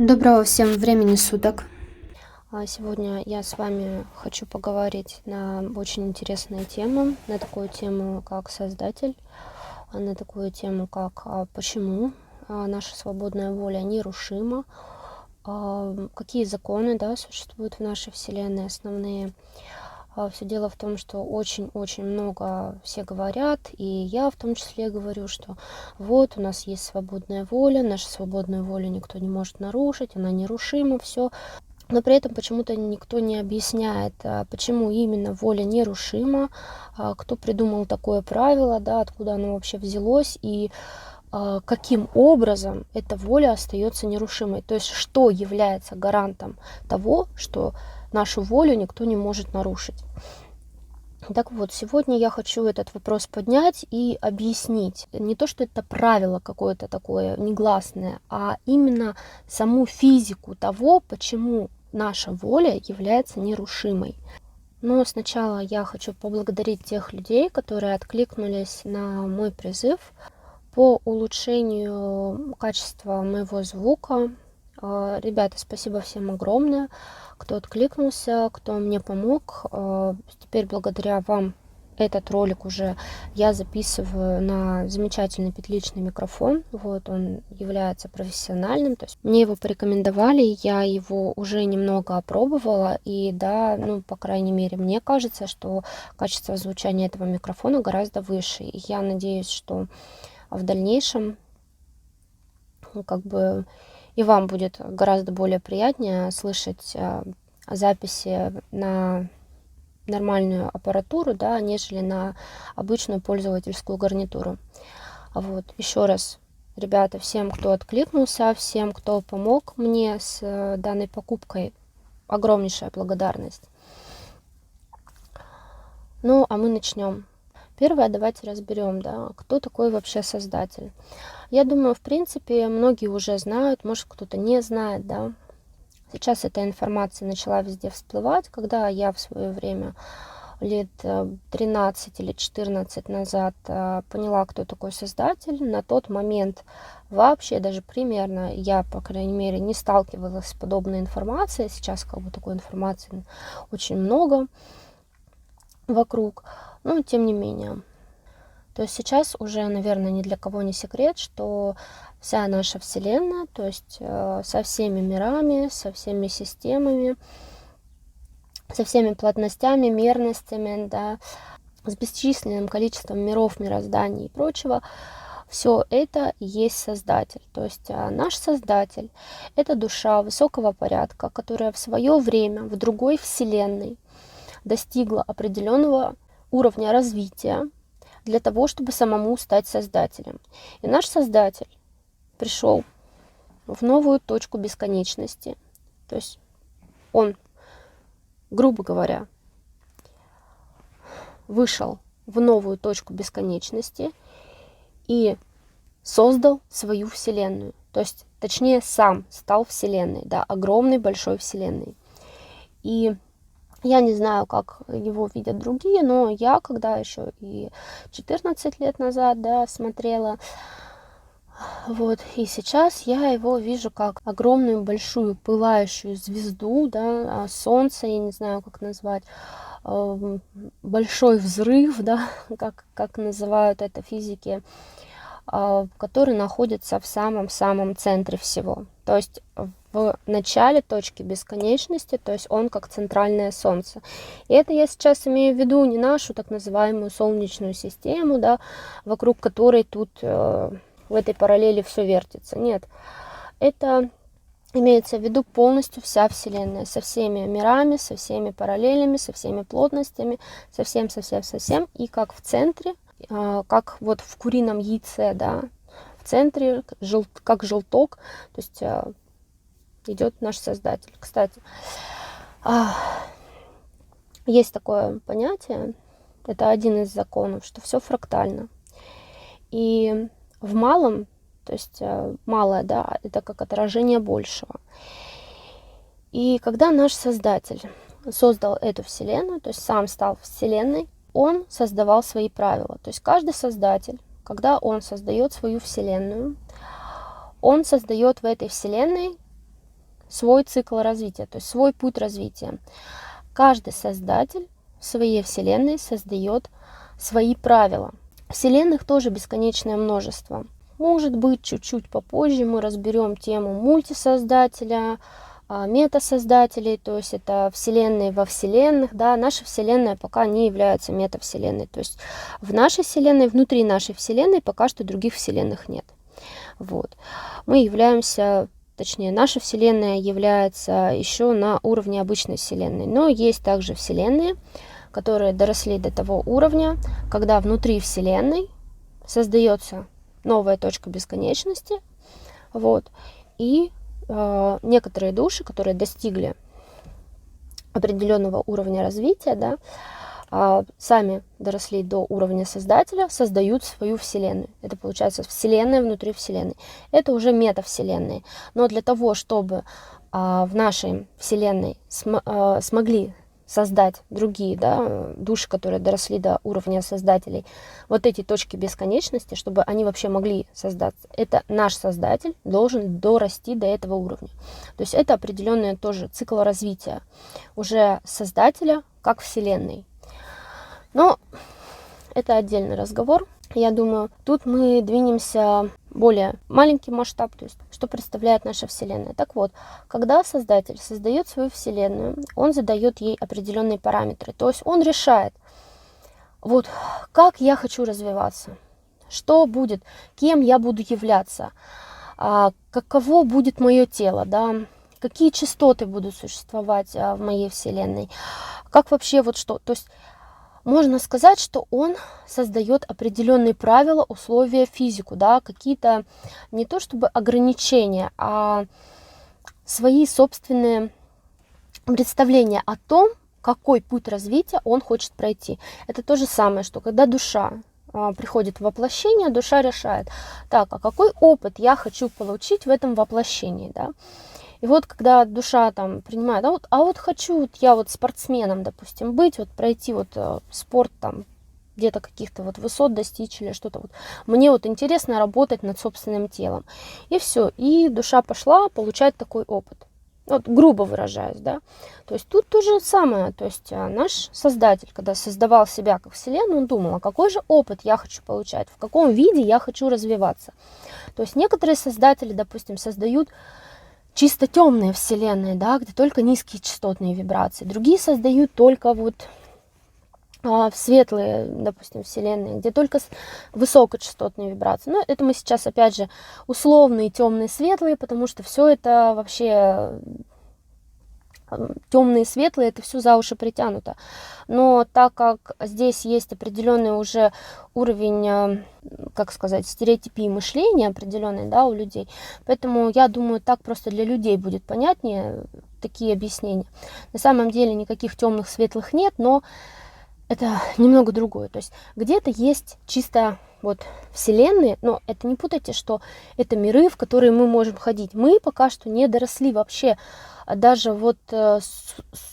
Доброго всем времени суток. Сегодня я с вами хочу поговорить на очень интересную тему, на такую тему, как Создатель, на такую тему, как почему наша свободная воля нерушима, какие законы, да, существуют в нашей Вселенной основные. Все дело в том, что очень-очень много все говорят, и я в том числе говорю, что вот у нас есть свободная воля, нашу свободную волю никто не может нарушить, она нерушима, все. Но при этом почему-то никто не объясняет, почему именно воля нерушима, кто придумал такое правило, да, откуда оно вообще взялось и каким образом эта воля остается нерушимой. То есть что является гарантом того, что нашу волю никто не может нарушить. Так вот, сегодня я хочу этот вопрос поднять и объяснить. Не то, что это правило какое-то такое негласное, а именно саму физику того, почему наша воля является нерушимой. Но сначала я хочу поблагодарить тех людей, которые откликнулись на мой призыв по улучшению качества моего звука. Ребята, спасибо всем огромное, кто откликнулся, кто мне помог. Теперь благодаря вам этот ролик уже я записываю на замечательный петличный микрофон. Вот, он является профессиональным. То есть мне его порекомендовали, я его уже немного опробовала. И да, ну, по крайней мере, мне кажется, что качество звучания этого микрофона гораздо выше. И я надеюсь, что в дальнейшем, ну, как бы и вам будет гораздо более приятнее слышать записи на нормальную аппаратуру, да, нежели на обычную пользовательскую гарнитуру. Вот. Еще раз, ребята, всем, кто откликнулся, всем, кто помог мне с данной покупкой, огромнейшая благодарность. Ну, а мы начнем. Первое, давайте разберем, да, кто такой вообще Создатель. Я думаю, в принципе, многие уже знают, может, кто-то не знает, да. Сейчас эта информация начала везде всплывать, когда я в свое время, лет 13 или 14 назад, поняла, кто такой Создатель. На тот момент вообще даже примерно я, по крайней мере, не сталкивалась с подобной информацией. Сейчас как бы такой информации очень много вокруг, но тем не менее. То есть сейчас уже, наверное, ни для кого не секрет, что вся наша Вселенная, то есть со всеми мирами, со всеми системами, со всеми плотностями, мерностями, да, с бесчисленным количеством миров, мирозданий и прочего, все это и есть Создатель. То есть наш Создатель — это душа высокого порядка, которая в свое время в другой Вселенной достигла определенного уровня развития для того, чтобы самому стать Создателем. И наш Создатель пришел в новую точку бесконечности. То есть он, грубо говоря, вышел в новую точку бесконечности и создал свою Вселенную. То есть, точнее, сам стал Вселенной, да, огромной большой Вселенной. И я не знаю, как его видят другие, но я, когда еще и 14 лет назад, да, смотрела, вот, и сейчас я его вижу как огромную большую пылающую звезду, да, солнце, я не знаю, как назвать, большой взрыв, да, как называют это физики, который находится в самом-самом центре всего. То есть в начале точки бесконечности, то есть он как центральное Солнце. И это я сейчас имею в виду не нашу так называемую Солнечную систему, да, вокруг которой тут в этой параллели все вертится. Нет, это имеется в виду полностью вся Вселенная, со всеми мирами, со всеми параллелями, со всеми плотностями, со всем, и как в центре, как вот в курином яйце, да, в центре, как желток, то есть идет наш Создатель. Кстати, есть такое понятие, это один из законов, что все фрактально. И в малом, то есть малое, да, это как отражение большего. И когда наш Создатель создал эту Вселенную, то есть сам стал Вселенной, он создавал свои правила. То есть каждый Создатель, когда он создает свою Вселенную, он создает в этой Вселенной свой цикл развития, то есть свой путь развития. Каждый создатель в своей вселенной создает свои правила. Вселенных тоже бесконечное множество. Может быть, чуть-чуть попозже мы разберем тему мультисоздателя, метасоздателей, то есть это вселенные во вселенных, да, наша вселенная пока не является метавселенной, то есть в нашей вселенной, внутри нашей вселенной пока что других вселенных нет. Вот. Мы являемся, точнее, наша вселенная является еще на уровне обычной вселенной, но есть также вселенные, которые доросли до того уровня, когда внутри вселенной создается новая точка бесконечности, вот, и некоторые души, которые достигли определенного уровня развития, да, сами доросли до уровня создателя, создают свою вселенную. Это получается вселенная внутри вселенной. Это уже метавселенные. Но для того, чтобы в нашей вселенной смогли создать другие, да, души, которые доросли до уровня создателей, вот эти точки бесконечности, чтобы они вообще могли создаться, это наш создатель должен дорасти до этого уровня. То есть это определенный тоже цикл развития уже создателя как вселенной. Но это отдельный разговор. Я думаю, тут мы двинемся более маленький масштаб, то есть что представляет наша Вселенная. Так вот, когда Создатель создает свою Вселенную, он задает ей определенные параметры. То есть он решает, вот как я хочу развиваться, что будет, кем я буду являться, каково будет мое тело, да, какие частоты будут существовать в моей Вселенной, как вообще вот что. То есть можно сказать, что он создает определенные правила, условия, физику, да, какие-то не то чтобы ограничения, а свои собственные представления о том, какой путь развития он хочет пройти. Это то же самое, что когда душа приходит в воплощение, душа решает, так, а какой опыт я хочу получить в этом воплощении, да. И вот когда душа там принимает, а вот хочу вот я вот спортсменом, допустим, быть, вот пройти вот спорт там, где-то каких-то вот высот достичь или что-то вот. Мне вот интересно работать над собственным телом. И все. И душа пошла получать такой опыт. Вот грубо выражаясь, да. То есть тут то же самое. То есть наш Создатель, когда создавал себя как Вселенную, он думал, а какой же опыт я хочу получать, в каком виде я хочу развиваться. То есть некоторые создатели, допустим, создают чисто темные вселенные, да, где только низкие частотные вибрации. Другие создают только вот светлые, допустим, вселенные, где только высокочастотные вибрации. Но это мы сейчас, опять же, условные темные, светлые, потому что все это вообще темные, светлые, это все за уши притянуто. Но так как здесь есть определенный уже уровень, как сказать, стереотипии мышления определенный, да, у людей, поэтому я думаю, так просто для людей будет понятнее такие объяснения. На самом деле никаких темных, светлых нет, но это немного другое. То есть где-то есть чисто вот вселенные, но это не путайте, что это миры, в которые мы можем ходить. Мы пока что не доросли вообще даже вот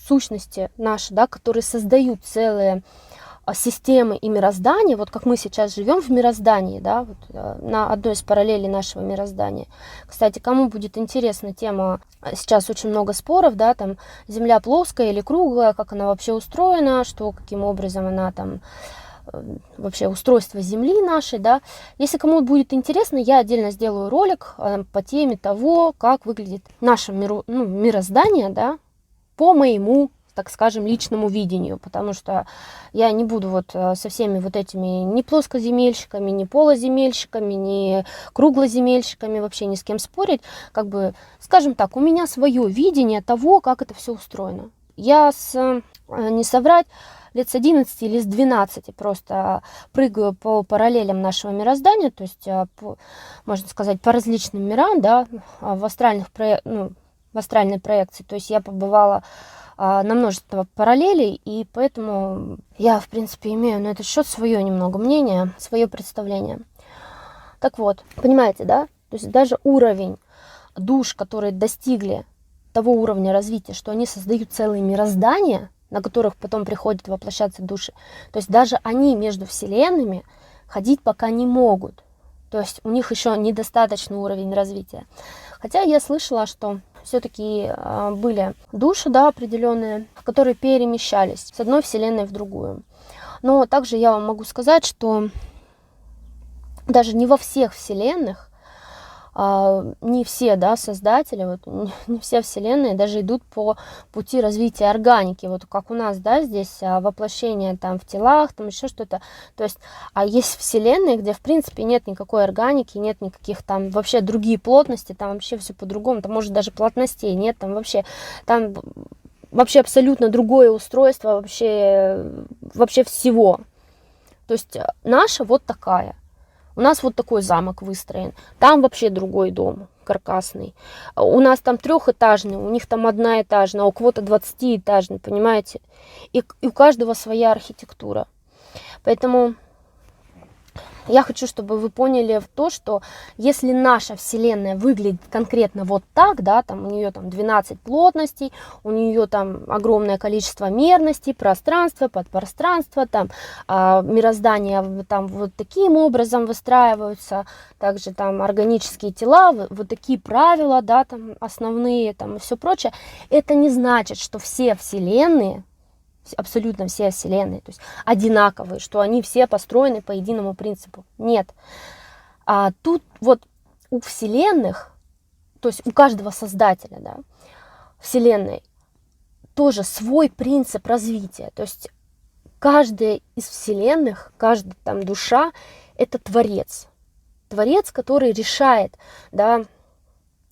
сущности наши, да, которые создают целые системы и мироздания, вот как мы сейчас живем в мироздании, да, вот, на одной из параллелей нашего мироздания. Кстати, кому будет интересна тема, сейчас очень много споров, да, там Земля плоская или круглая, как она вообще устроена, что, каким образом она там, вообще устройство Земли нашей, да. Если кому будет интересно, я отдельно сделаю ролик по теме того, как выглядит наше мироздание, да, по моему, так скажем, личному видению, потому что я не буду вот со всеми вот этими ни плоскоземельщиками, ни полоземельщиками, ни круглоземельщиками вообще ни с кем спорить. Как бы, скажем так, у меня свое видение того, как это все устроено. Я не соврать, лет с 11 или с 12 просто прыгаю по параллелям нашего мироздания, то есть, можно сказать, по различным мирам, да, в астральной проекции. То есть я побывала на множество параллелей, и поэтому я, в принципе, имею на этот счет свое немного мнение, свое представление. Так вот, понимаете, да? То есть даже уровень душ, которые достигли того уровня развития, что они создают целые мироздания, на которых потом приходят воплощаться души, то есть даже они между вселенными ходить пока не могут. То есть у них еще недостаточный уровень развития. Хотя я слышала, что все-таки были души, да, определенные, которые перемещались с одной вселенной в другую. Но также я вам могу сказать, что даже не во всех вселенных, не все, да, создатели, вот, не все вселенные даже идут по пути развития органики, вот как у нас, да, здесь воплощение там в телах, там еще что-то, то есть, а есть вселенные, где в принципе нет никакой органики, нет никаких там вообще другие плотности, там вообще все по-другому, там может даже плотностей нет, там вообще абсолютно другое устройство вообще всего, то есть наша вот такая. У нас вот такой замок выстроен. Там вообще другой дом, каркасный. У нас там трехэтажный, у них там одноэтажный, а у кого-то 20-этажный, понимаете? И у каждого своя архитектура. Поэтому я хочу, чтобы вы поняли то, что если наша Вселенная выглядит конкретно вот так, да, там у нее там 12 плотностей, у нее там огромное количество мерностей, пространства, подпространства, там мироздание там вот таким образом выстраиваются, также там органические тела, вот такие правила, да, там основные, там и все прочее, это не значит, что все Вселенные, абсолютно все вселенные, то есть одинаковые, что они все построены по единому принципу. Нет. А тут вот у вселенных, то есть у каждого создателя, да, вселенной тоже свой принцип развития. То есть каждая из вселенных, каждая там душа – это творец. Творец, который решает, да,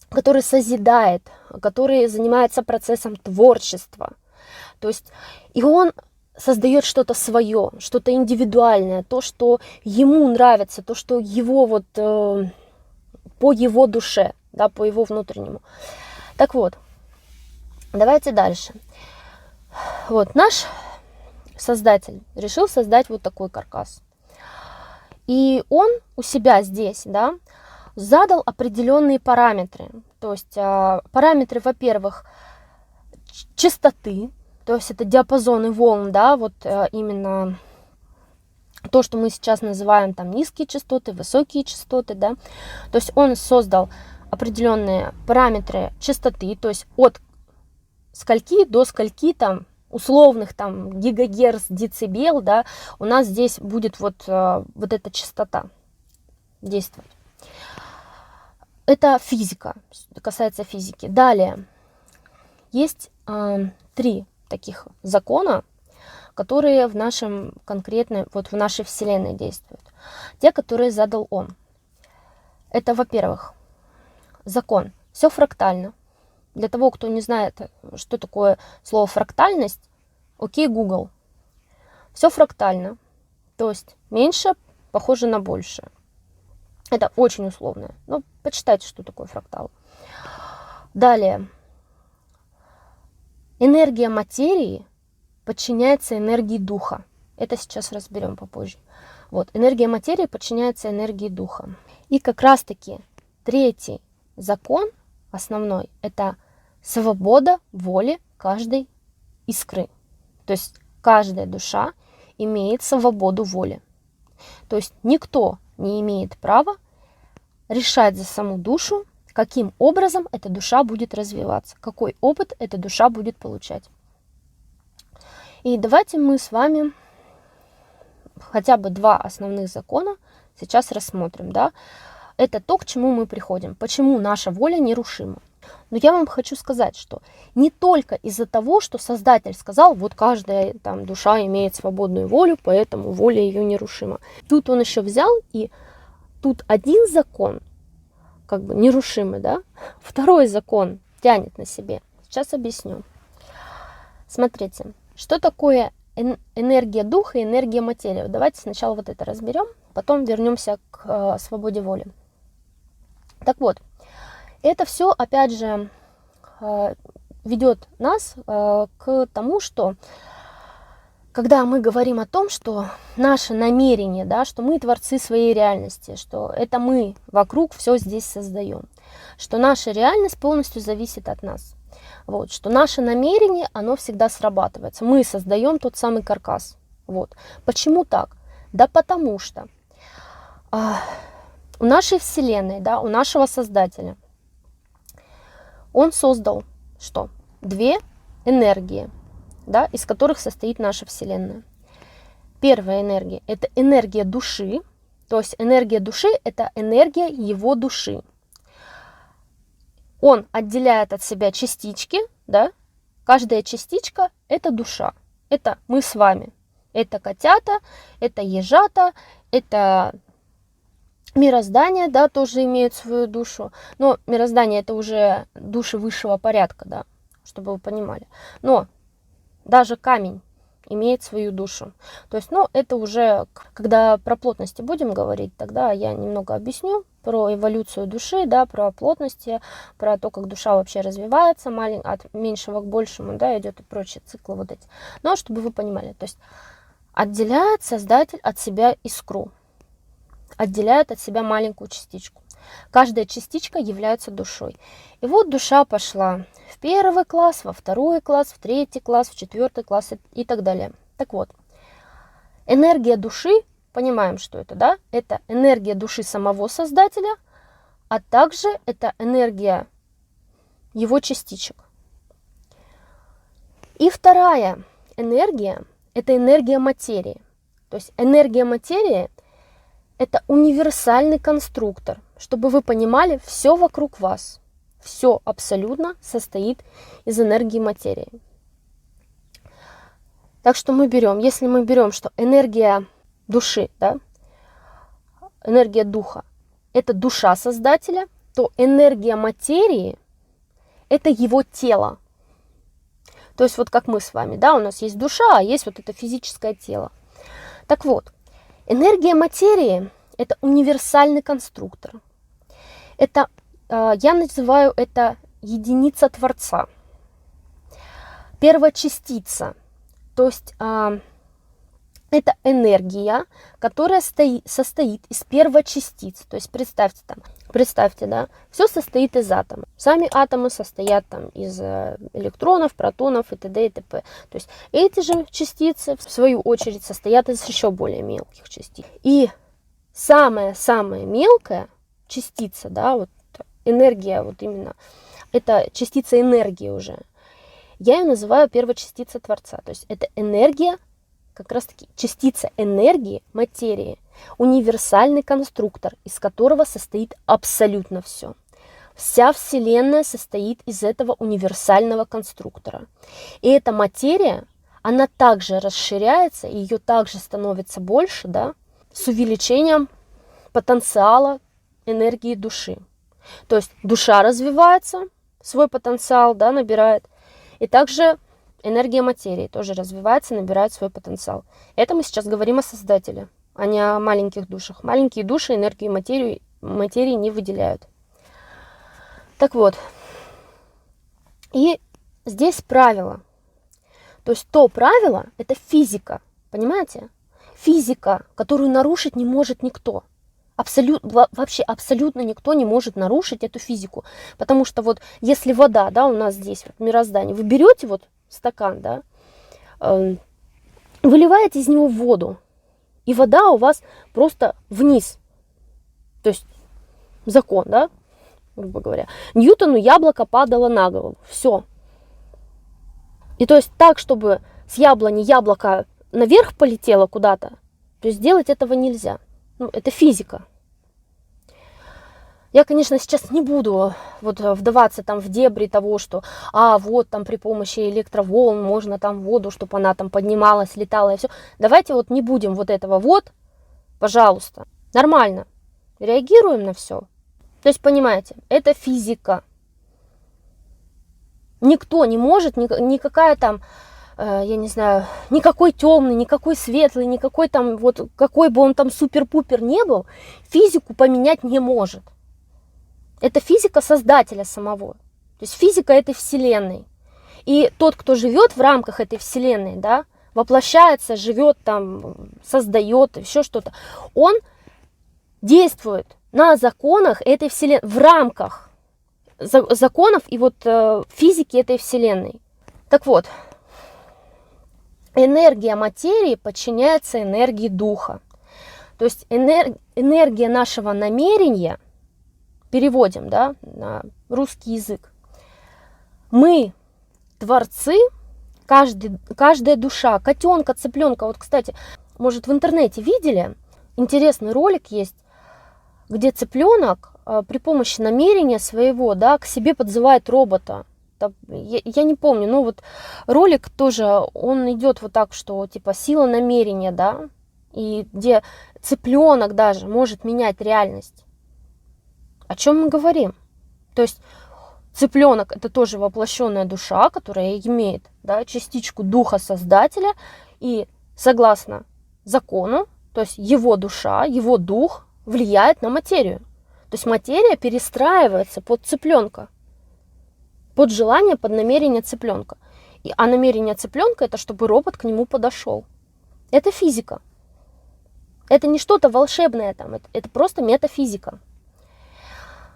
который созидает, который занимается процессом творчества. То есть и он создает что-то свое, что-то индивидуальное, то, что ему нравится, то, что его вот по его душе, да, по его внутреннему. Так вот, давайте дальше. Вот наш создатель решил создать вот такой каркас. И он у себя здесь, да, задал определенные параметры. То есть параметры, во-первых, частоты, то есть это диапазоны волн, да, вот именно то, что мы сейчас называем там низкие частоты, высокие частоты, да. То есть он создал определенные параметры частоты, то есть от скольки до скольки там условных там гигагерц, децибел, да, у нас здесь будет вот эта частота действовать. Это физика, касается физики. Далее есть 3 таких закона, которые в нашем конкретной, вот в нашей Вселенной действуют. Те, которые задал он. Это, во-первых, закон. Все фрактально. Для того, кто не знает, что такое слово фрактальность, окей, Google. Все фрактально. То есть меньше похоже на большее. Это очень условно. Но почитайте, что такое фрактал. Далее. Энергия материи подчиняется энергии духа. Это сейчас разберем попозже. Вот, энергия материи подчиняется энергии духа. И как раз-таки 3-й закон основной – это свобода воли каждой искры. То есть каждая душа имеет свободу воли. То есть никто не имеет права решать за саму душу, каким образом эта душа будет развиваться, какой опыт эта душа будет получать. И давайте мы с вами хотя бы 2 основных закона сейчас рассмотрим. Да? Это то, к чему мы приходим, почему наша воля нерушима. Но я вам хочу сказать, что не только из-за того, что Создатель сказал, вот каждая там душа имеет свободную волю, поэтому воля ее нерушима. Тут он еще взял, и тут один закон, как бы нерушимый, да, 2-й закон тянет на себе. Сейчас объясню. Смотрите, что такое энергия духа и энергия материи. Давайте сначала вот это разберем, потом вернемся к свободе воли. Так вот, это все, опять же, ведет нас к тому, что когда мы говорим о том, что наше намерение, да, что мы творцы своей реальности, что это мы вокруг все здесь создаем, что наша реальность полностью зависит от нас, вот, что наше намерение, оно всегда срабатывается, мы создаем тот самый каркас. Вот. Почему так? Да потому что у нашей Вселенной, да, у нашего Создателя Он создал что? Две энергии, да, из которых состоит наша Вселенная. Первая энергия – это энергия души, то есть энергия души – это энергия его души. Он отделяет от себя частички, да, каждая частичка – это душа, это мы с вами, это котята, это ежата, это мироздание, да, тоже имеет свою душу, но мироздание – это уже души высшего порядка, да, чтобы вы понимали, но даже камень имеет свою душу. То есть, ну, это уже, когда про плотности будем говорить, тогда я немного объясню про эволюцию души, да, про плотности, про то, как душа вообще развивается, от меньшего к большему, да, идет и прочие циклы вот эти. Но чтобы вы понимали, то есть отделяет Создатель от себя искру, отделяет от себя маленькую частичку. Каждая частичка является душой. И вот душа пошла в первый класс, во второй класс, в третий класс, в четвертый класс и так далее. Так вот, энергия души, понимаем, что это, да? Это энергия души самого Создателя, а также это энергия его частичек. И вторая энергия – это энергия материи. То есть энергия материи – это универсальный конструктор. Чтобы вы понимали, все вокруг вас, все абсолютно состоит из энергии материи. Так что мы берем, если мы берем, что энергия души, да, энергия духа, это душа Создателя, то энергия материи – это его тело. То есть вот как мы с вами, да, у нас есть душа, а есть вот это физическое тело. Так вот, энергия материи – это универсальный конструктор. Это, я называю это единица Творца. Первочастица, то есть это энергия, которая состоит из первочастиц. То есть представьте, да, все состоит из атомов. Сами атомы состоят там из электронов, протонов и т.д. и т.п. То есть эти же частицы, в свою очередь, состоят из еще более мелких частиц. И самая-самая мелкая частица, да, вот энергия, вот именно, это частица энергии уже. Я ее называю первочастица Творца. То есть это энергия, как раз таки частица энергии, материи, универсальный конструктор, из которого состоит абсолютно все. Вся Вселенная состоит из этого универсального конструктора. И эта материя, она также расширяется, ее также становится больше, да, с увеличением потенциала энергии души. То есть душа развивается, свой потенциал, да, набирает, и также энергия материи тоже развивается, набирает свой потенциал. Это мы сейчас говорим о Создателе, а не о маленьких душах. Маленькие души энергии материи не выделяют. Так вот, и здесь правило. То есть то правило – это физика, понимаете? Физика, которую нарушить не может никто. Вообще абсолютно никто не может нарушить эту физику. Потому что вот если вода, да, у нас здесь, вот, мироздание, вы берете вот стакан, да, выливаете из него воду, и вода у вас просто вниз. То есть закон, да, грубо говоря. Ньютону яблоко падало на голову. Все. И то есть так, чтобы с яблони яблоко наверх полетело куда-то, то есть сделать этого нельзя. Ну, это физика. Я, конечно, сейчас не буду вот вдаваться там в дебри того, что вот там при помощи электроволн можно там воду, чтобы она там поднималась, летала и все. Давайте вот не будем вот этого вот, пожалуйста. Нормально. Реагируем на все. То есть, понимаете, это физика. Никто не может, никакая там, я не знаю, никакой темный, никакой светлый, никакой там, вот какой бы он там супер-пупер не был, физику поменять не может. Это физика Создателя самого. То есть физика этой Вселенной. И тот, кто живет в рамках этой Вселенной, да, воплощается, живет там, создает, еще что-то, он действует на законах этой Вселенной, в рамках законов и вот физики этой Вселенной. Так вот, энергия материи подчиняется энергии духа. То есть энергия нашего намерения, переводим, да, на русский язык, Мы творцы, каждая душа, котенка, цыпленка. Вот, кстати, может, в интернете видели, интересный ролик есть, где цыпленок при помощи намерения своего, да, к себе подзывает робота. Я не помню, но вот ролик тоже, он идет вот так, что типа сила намерения, да, и где цыпленок даже может менять реальность. О чем мы говорим? То есть цыпленок это тоже воплощенная душа, которая имеет, да, частичку духа Создателя, и согласно закону, то есть его душа, его дух влияет на материю. То есть материя перестраивается под цыпленка, под желание, под намерение цыпленка. А намерение цыпленка это чтобы робот к нему подошел. Это физика. Это не что-то волшебное там, это просто метафизика.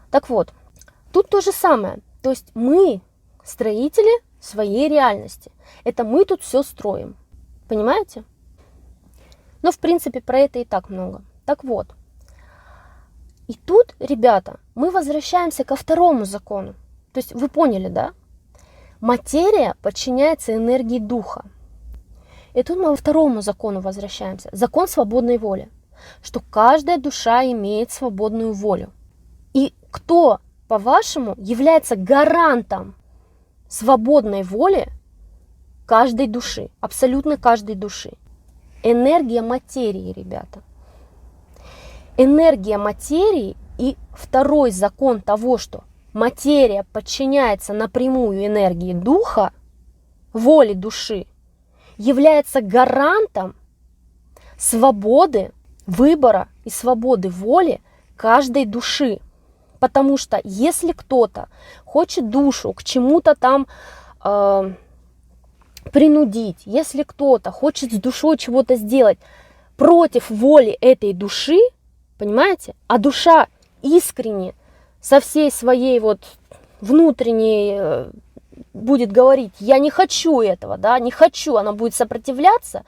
Так вот, тут то же самое. То есть мы строители своей реальности. Это мы тут все строим. Понимаете? Но в принципе про это и так много. Так вот. И тут, ребята, мы возвращаемся ко второму закону. То есть вы поняли, да? Материя подчиняется энергии духа. И тут мы во второму закону возвращаемся. Закон свободной воли. Что каждая душа имеет свободную волю. И кто, по-вашему, является гарантом свободной воли каждой души? Абсолютно каждой души. Энергия материи, ребята. Энергия материи и второй закон того, что материя подчиняется напрямую энергии духа, воли души, является гарантом свободы выбора и свободы воли каждой души. Потому что если кто-то хочет душу к чему-то там принудить, если кто-то хочет с душой чего-то сделать против воли этой души, понимаете, а душа искренне со всей своей вот внутренней будет говорить, я не хочу этого, да, не хочу, она будет сопротивляться,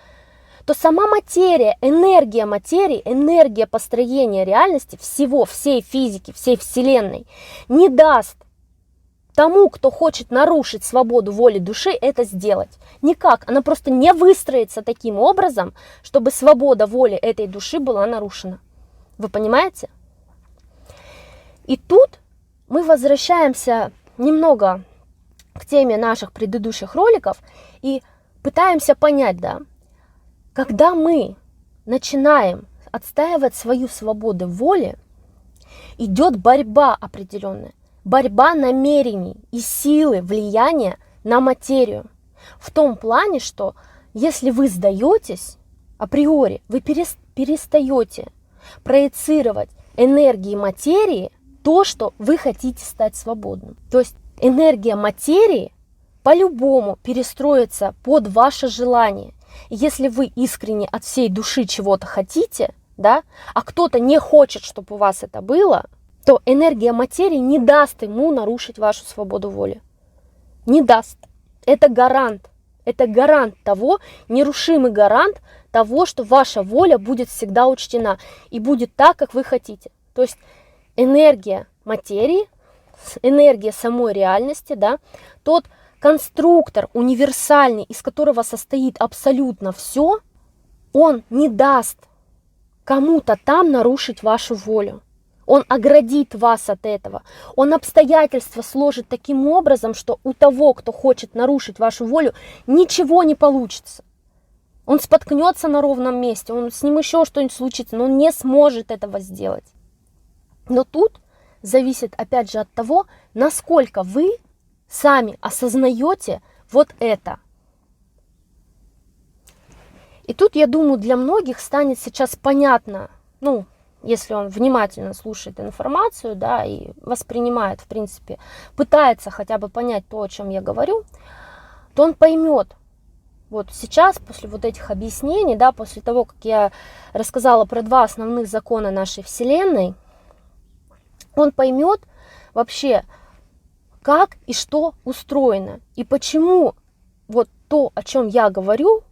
то сама материя, энергия материи, энергия построения реальности всего, всей физики, всей Вселенной не даст тому, кто хочет нарушить свободу воли души, это сделать. Никак, она просто не выстроится таким образом, чтобы свобода воли этой души была нарушена. Вы понимаете? И тут мы возвращаемся немного к теме наших предыдущих роликов и пытаемся понять, да, когда мы начинаем отстаивать свою свободу воли, идет борьба определенная, борьба намерений и силы влияния на материю. В том плане, что если вы сдаетесь, априори, вы перестаете проецировать энергии материи то, что вы хотите стать свободным. То есть энергия материи по-любому перестроится под ваше желание. И если вы искренне от всей души чего-то хотите, да, а кто-то не хочет, чтобы у вас это было, то энергия материи не даст ему нарушить вашу свободу воли. Не даст. Это гарант. Это гарант того, нерушимый гарант того, что ваша воля будет всегда учтена и будет так, как вы хотите. То есть энергия материи, энергия самой реальности, да, тот конструктор универсальный, из которого состоит абсолютно все, он не даст кому-то там нарушить вашу волю. Он оградит вас от этого. Он обстоятельства сложит таким образом, что у того, кто хочет нарушить вашу волю, ничего не получится. Он споткнется на ровном месте, с ним еще что-нибудь случится, но он не сможет этого сделать. Но тут зависит опять же от того, насколько вы сами осознаете вот это. И тут, я думаю, для многих станет сейчас понятно, если он внимательно слушает информацию, да, и воспринимает, в принципе, пытается хотя бы понять то, о чем я говорю, то он поймет. Вот сейчас, после вот этих объяснений, да, после того, как я рассказала про два основных закона нашей Вселенной, он поймет вообще, как и что устроено, и почему вот то, о чем я говорю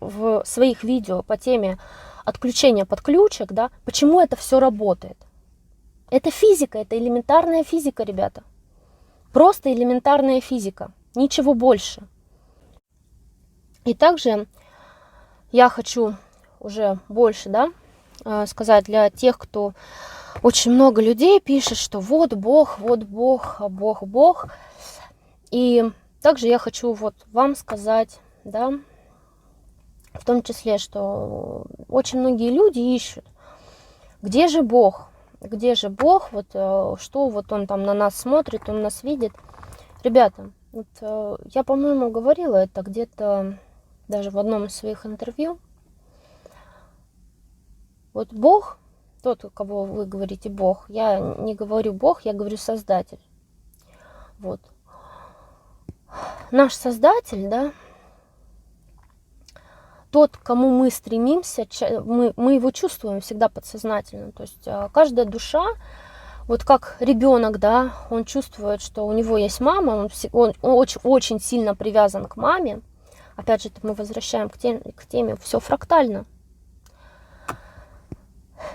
в своих видео по теме отключения под ключик, да, почему это все работает. Это физика, это элементарная физика, ребята. Просто элементарная физика, ничего больше. И также я хочу уже больше, сказать для тех, кто очень много людей пишет, что вот Бог, Бог, Бог. И также я хочу вот вам сказать, в том числе, что очень многие люди ищут, где же Бог, вот что вот он там на нас смотрит, он нас видит. Ребята, вот, я, по-моему, говорила это где-то даже в одном из своих интервью. Вот Бог, тот, у кого вы говорите Бог, я не говорю Бог, я говорю Создатель. Вот. Наш Создатель, тот, к кому мы стремимся, мы его чувствуем всегда подсознательно. То есть каждая душа, вот как ребенок, он чувствует, что у него есть мама, он очень, очень сильно привязан к маме. Опять же, мы возвращаем к теме все фрактально.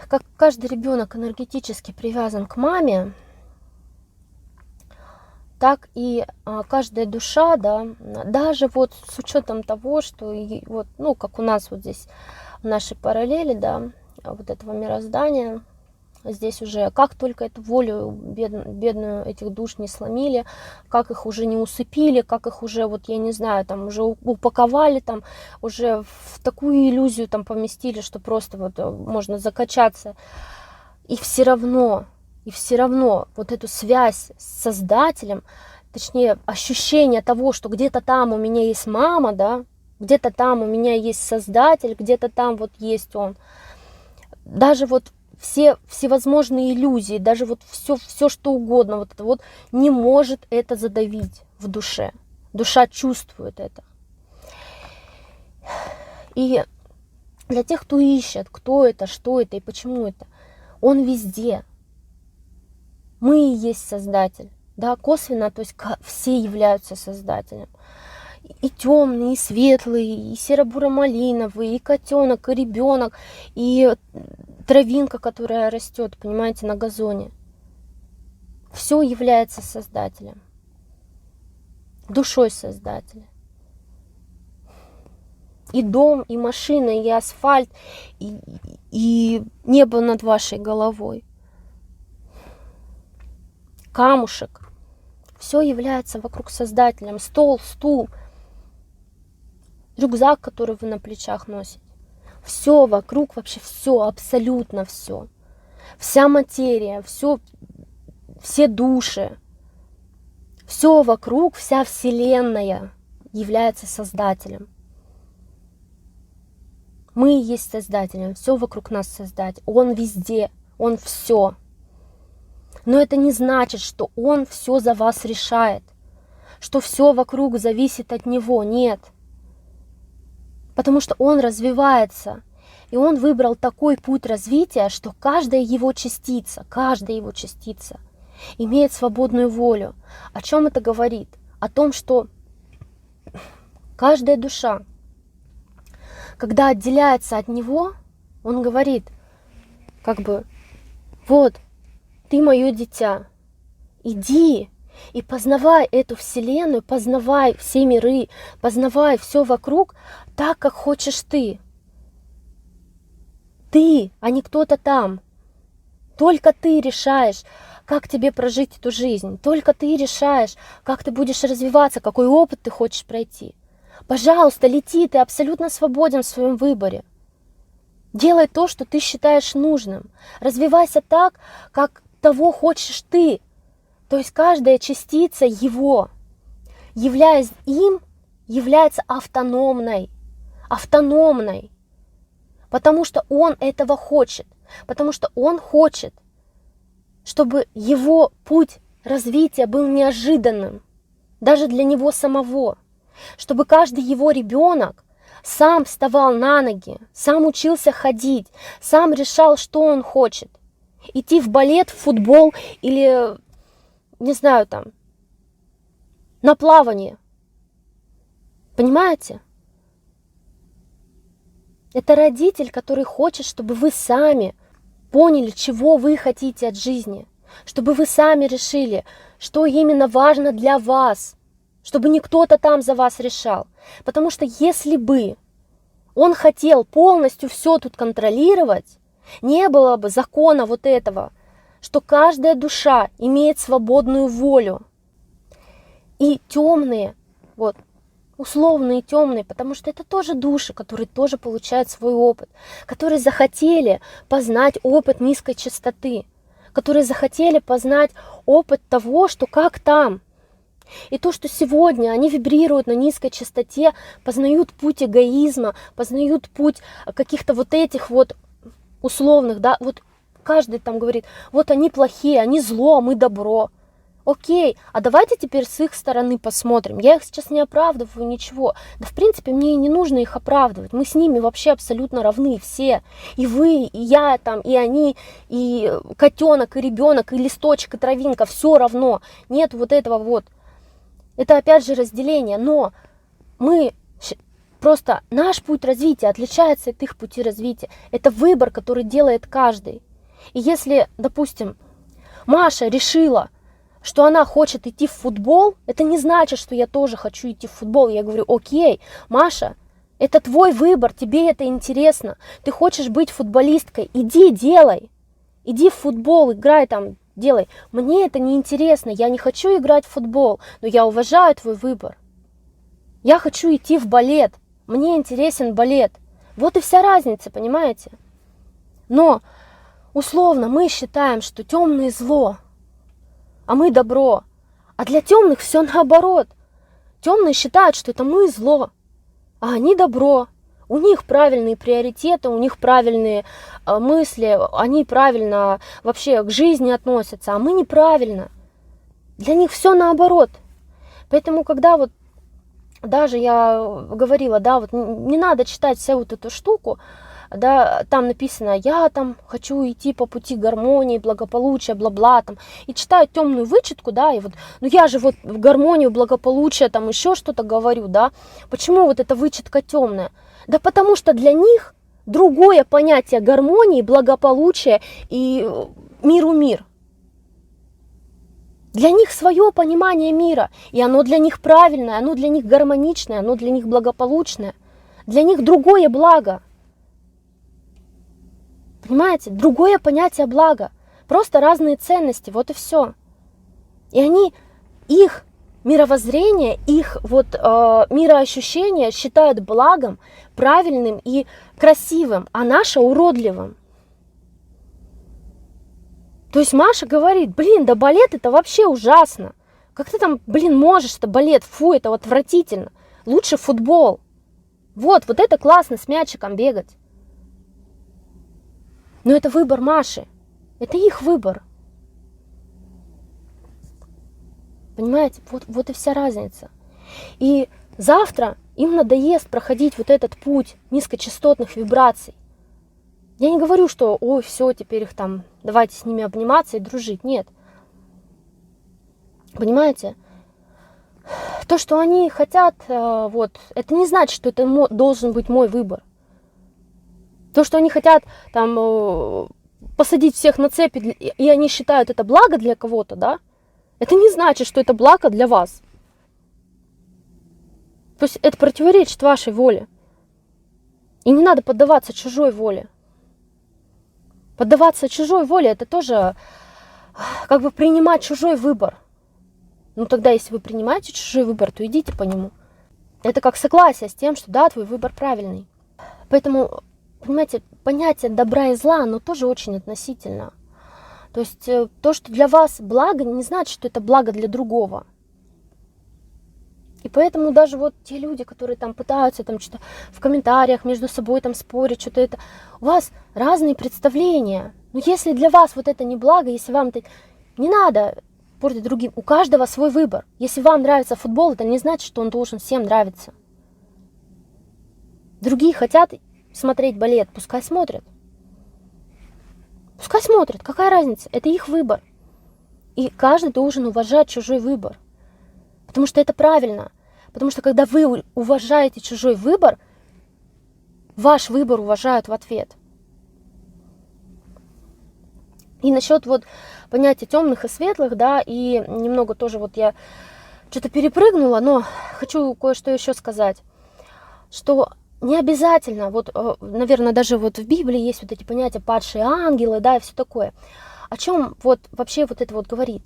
Как каждый ребенок энергетически привязан к маме, так и каждая душа, даже вот с учетом того, что вот, как у нас вот здесь в нашей параллели, вот этого мироздания, здесь уже как только эту волю бедную этих душ не сломили, как их уже не усыпили, как их уже, вот я не знаю, там уже упаковали, там уже в такую иллюзию там поместили, что просто вот можно закачаться, и все равно вот эту связь с Создателем, точнее ощущение того, что где-то там у меня есть мама, где-то там у меня есть Создатель, где-то там вот есть Он. Даже вот все всевозможные иллюзии, даже вот все что угодно, вот это вот не может это задавить в душе. Душа чувствует это. И для тех, кто ищет, кто это, что это и почему это, Он везде. Мы и есть Создатель, косвенно, то есть все являются Создателем. И темные, и светлые, и серо-буро-малиновые, и котенок, и ребенок, и травинка, которая растет, понимаете, на газоне. Все является Создателем, душой Создателя. И дом, и машина, и асфальт, и небо над вашей головой. Камушек. Все является вокруг Создателем. Стол, стул, рюкзак, который вы на плечах носите. Все вокруг, вообще все, абсолютно все. Вся материя, все души, все вокруг, вся Вселенная является Создателем. Мы и есть Создателем, все вокруг нас Создатель. Он везде, Он все. Но это не значит, что Он все за вас решает, что все вокруг зависит от Него. Нет. Потому что Он развивается, и Он выбрал такой путь развития, что каждая его частица имеет свободную волю. О чем это говорит? О том, что каждая душа, когда отделяется от Него, Он говорит, вот, ты мое дитя, иди и познавай эту Вселенную, познавай все миры, познавай все вокруг так, как хочешь ты. Ты, а не кто-то там. Только ты решаешь, как тебе прожить эту жизнь. Только ты решаешь, как ты будешь развиваться, какой опыт ты хочешь пройти. Пожалуйста, лети, ты абсолютно свободен в своем выборе. Делай то, что ты считаешь нужным. Развивайся так, как того хочешь ты. То есть каждая частица Его, являясь им, является автономной. Потому что Он этого хочет. Потому что Он хочет, чтобы Его путь развития был неожиданным. Даже для Него самого. Чтобы каждый Его ребенок сам вставал на ноги, сам учился ходить, сам решал, что он хочет. Идти в балет, в футбол или, не знаю, там, на плавание. Понимаете? Это родитель, который хочет, чтобы вы сами поняли, чего вы хотите от жизни. чтобы вы сами решили, что именно важно для вас, чтобы не кто-то там за вас решал. Потому что если бы он хотел полностью все тут контролировать, не было бы закона вот этого, что каждая душа имеет свободную волю. И темные, вот, условные темные, потому что это тоже души, которые тоже получают свой опыт, которые захотели познать опыт низкой частоты, которые захотели познать опыт того, что как там. И то, что сегодня они вибрируют на низкой частоте, познают путь эгоизма, познают путь каких-то вот этих вот условных, да, вот каждый там говорит, вот они плохие, они зло, а мы добро. Окей, а давайте теперь с их стороны посмотрим. Я их сейчас не оправдываю, ничего. Да, в принципе, мне и не нужно их оправдывать. Мы с ними вообще абсолютно равны все. И вы, и я, там, и они, и котенок, и ребенок, и листочек, и травинка. Все равно. Нет вот этого вот. Это опять же разделение. Но мы просто, наш путь развития отличается от их пути развития. Это выбор, который делает каждый. И если, допустим, Маша решила, что она хочет идти в футбол, это не значит, что я тоже хочу идти в футбол. Я говорю, окей, Маша, это твой выбор, тебе это интересно. Ты хочешь быть футболисткой, иди делай. Иди в футбол, играй там, делай. Мне это не интересно, я не хочу играть в футбол, но я уважаю твой выбор. Я хочу идти в балет, мне интересен балет. Вот и вся разница, понимаете? Но условно мы считаем, что темное зло, а мы добро. А для темных все наоборот. Темные считают, что это мы зло, а они добро. У них правильные приоритеты, у них правильные мысли, они правильно вообще к жизни относятся, а мы неправильно. Для них все наоборот. Поэтому, когда вот даже я говорила, да, вот не надо читать всю вот эту штуку, да, там написано, я там хочу идти по пути гармонии, благополучия, бла-бла, там, и читаю темную вычетку, да, и вот, ну я же вот в гармонию, благополучие, там еще что-то говорю, да, почему вот эта вычетка темная? Да потому что для них другое понятие гармонии, благополучия и миру мир. Для них свое понимание мира, и оно для них правильное, оно для них гармоничное, оно для них благополучное, для них другое благо. Понимаете? Другое понятие блага. Просто разные ценности, вот и все. И они, их мировоззрение, их вот мироощущение считают благом, правильным и красивым, а наше уродливым. То есть Маша говорит, блин, да балет это вообще ужасно. Как ты там, блин, можешь, это балет, фу, это отвратительно. Лучше футбол. Вот это классно, с мячиком бегать. Но это выбор Маши. Это их выбор. Понимаете? Вот и вся разница. И завтра им надоест проходить вот этот путь низкочастотных вибраций. Я не говорю, что, ой, все, теперь их там, давайте с ними обниматься и дружить. Нет. Понимаете? То, что они хотят, вот, это не значит, что это должен быть мой выбор. То, что они хотят там посадить всех на цепи, и они считают это благо для кого-то, да, это не значит, что это благо для вас. То есть это противоречит вашей воле. И не надо поддаваться чужой воле. Поддаваться чужой воле, это тоже как бы принимать чужой выбор. Ну тогда, если вы принимаете чужой выбор, то идите по нему. Это как согласие с тем, что да, твой выбор правильный. Поэтому, понимаете, понятие добра и зла, оно тоже очень относительно. То есть то, что для вас благо, не значит, что это благо для другого. И поэтому даже вот те люди, которые там пытаются там что-то в комментариях между собой там спорить, что-то это, у вас разные представления. Но если для вас вот это не благо, если вам это не надо портить другим, у каждого свой выбор. Если вам нравится футбол, это не значит, что он должен всем нравиться. Другие хотят смотреть балет, пускай смотрят. Пускай смотрят, какая разница, это их выбор. И каждый должен уважать чужой выбор. Потому что это правильно. Потому что когда вы уважаете чужой выбор, ваш выбор уважают в ответ. И насчет вот понятия темных и светлых, да, и немного тоже вот я что-то перепрыгнула, но хочу кое-что еще сказать, что не обязательно, вот, наверное, даже вот в Библии есть вот эти понятия падшие ангелы, да, и все такое. О чем вот вообще вот это вот говорит?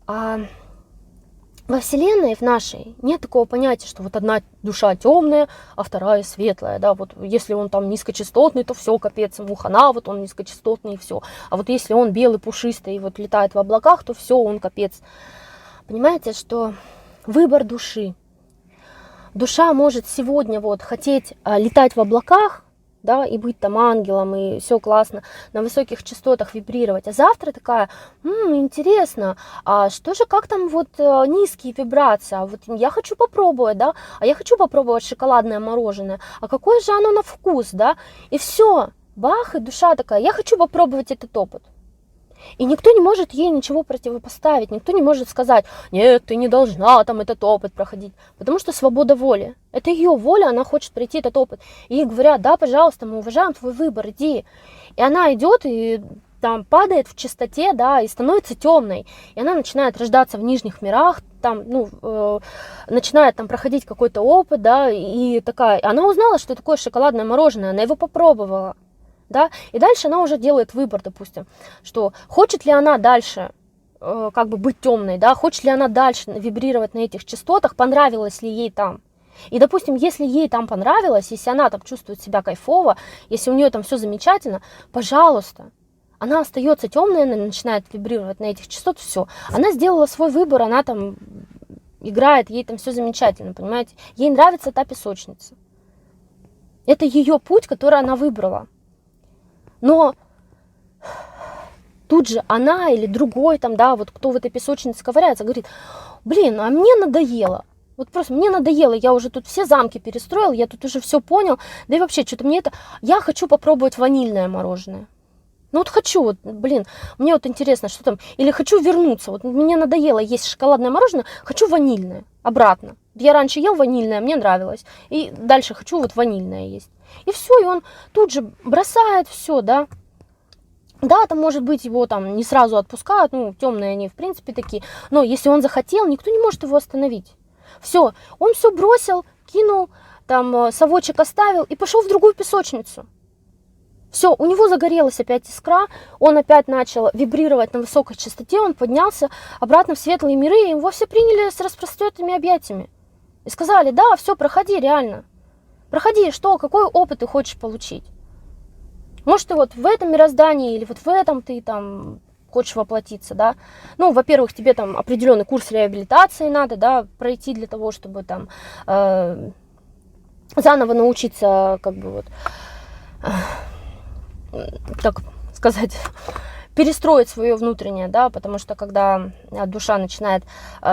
Во Вселенной, в нашей, нет такого понятия, что вот одна душа темная, а вторая светлая, да, вот если он там низкочастотный, то все, капец, ему хана, вот он низкочастотный, и все. А вот если он белый, пушистый, и вот летает в облаках, то все, он капец. Понимаете, что выбор души. Душа может сегодня вот хотеть летать в облаках, да, и быть там ангелом, и все классно, на высоких частотах вибрировать. А завтра такая, интересно, а что же, как там вот низкие вибрации, а вот я хочу попробовать, да, а я хочу попробовать шоколадное мороженое, а какое же оно на вкус, да, и все, бах, и душа такая, я хочу попробовать этот опыт. И никто не может ей ничего противопоставить, никто не может сказать, нет, ты не должна там этот опыт проходить, потому что свобода воли. Это ее воля, она хочет пройти этот опыт. И ей говорят, да, пожалуйста, мы уважаем твой выбор, иди. И она идет и там падает в чистоте, да, и становится темной. И она начинает рождаться в нижних мирах, там, начинает там проходить какой-то опыт, да, и такая, она узнала, что такое шоколадное мороженое, она его попробовала. Да? И дальше она уже делает выбор, допустим, что хочет ли она дальше как бы быть темной, да? Хочет ли она дальше вибрировать на этих частотах, понравилось ли ей там. И, допустим, если ей там понравилось, если она там чувствует себя кайфово, если у нее там все замечательно, пожалуйста, она остается темной, она начинает вибрировать на этих частотах, все. Она сделала свой выбор, она там играет, ей там все замечательно, понимаете? Ей нравится та песочница. Это ее путь, который она выбрала. Но тут же она или другой там, да, вот кто в этой песочнице ковыряется, говорит, блин, а мне надоело. Вот просто мне надоело, я уже тут все замки перестроил, я тут уже все понял. Да и вообще, что-то мне это... Я хочу попробовать ванильное мороженое. Ну вот хочу, вот, блин, мне вот интересно, что там... Или хочу вернуться, вот мне надоело есть шоколадное мороженое, хочу ванильное, обратно. Я раньше ел ванильное, мне нравилось. И дальше хочу вот ванильное есть. И все, и он тут же бросает все, да. Да, там, может быть, его там не сразу отпускают, ну, темные они, в принципе, такие. Но если он захотел, никто не может его остановить. Все, он все бросил, кинул, там, совочек оставил и пошел в другую песочницу. Все, у него загорелась опять искра, он опять начал вибрировать на высокой частоте, он поднялся обратно в светлые миры, и его все приняли с распростертыми объятиями. И сказали, да, все, проходи, реально. Проходи, что, какой опыт ты хочешь получить? Может, ты вот в этом мироздании или вот в этом ты там хочешь воплотиться, да? Ну, во-первых, тебе там определенный курс реабилитации надо, да, пройти для того, чтобы там заново научиться, как бы вот, как сказать, перестроить свое внутреннее, да, потому что когда душа начинает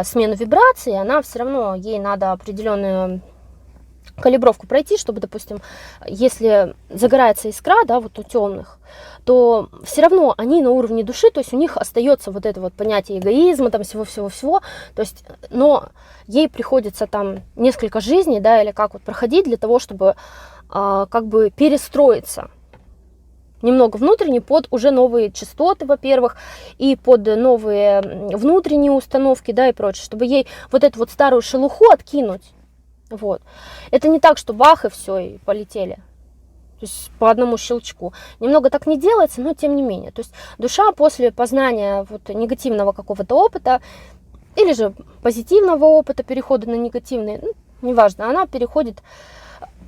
смену вибраций, она все равно, ей надо определенную калибровку пройти, чтобы, допустим, если загорается искра, да, вот у темных, то все равно они на уровне души, то есть у них остается вот это вот понятие эгоизма, там всего-всего-всего, то есть, но ей приходится там несколько жизней, да, или как вот проходить для того, чтобы как бы перестроиться немного внутренне под уже новые частоты, во-первых, и под новые внутренние установки, да, и прочее, чтобы ей вот эту вот старую шелуху откинуть. Вот. Это не так, что бах и все, и полетели. То есть по одному щелчку. Немного так не делается, но тем не менее. То есть душа после познания вот негативного какого-то опыта или же позитивного опыта, перехода на негативный, ну, неважно, она переходит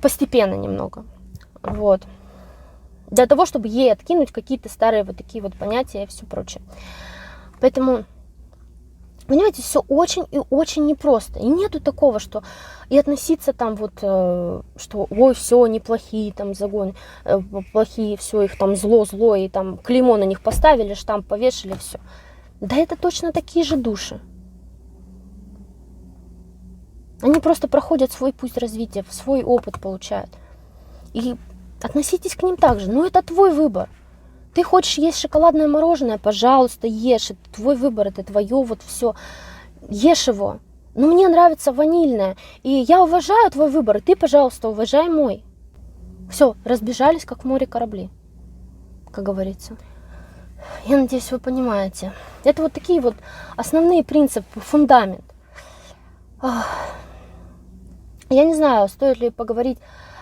постепенно немного. Вот. Для того, чтобы ей откинуть какие-то старые вот такие вот понятия и все прочее. Поэтому... Понимаете, все очень и очень непросто. И нету такого, что и относиться там вот, что ой, все, они плохие, там загоны, плохие, все, их там зло, и там клеймо на них поставили, штамп повешали, все. Да это точно такие же души. Они просто проходят свой путь развития, свой опыт получают. И относитесь к ним так же. Но это твой выбор. Ты хочешь есть шоколадное мороженое, пожалуйста, ешь. Это твой выбор, это твое вот все. Ешь его. Но мне нравится ванильное. И я уважаю твой выбор. И ты, пожалуйста, уважай мой. Все, разбежались, как в море корабли, как говорится. Я надеюсь, вы понимаете. Это вот такие вот основные принципы, фундамент. Я не знаю, стоит ли поговорить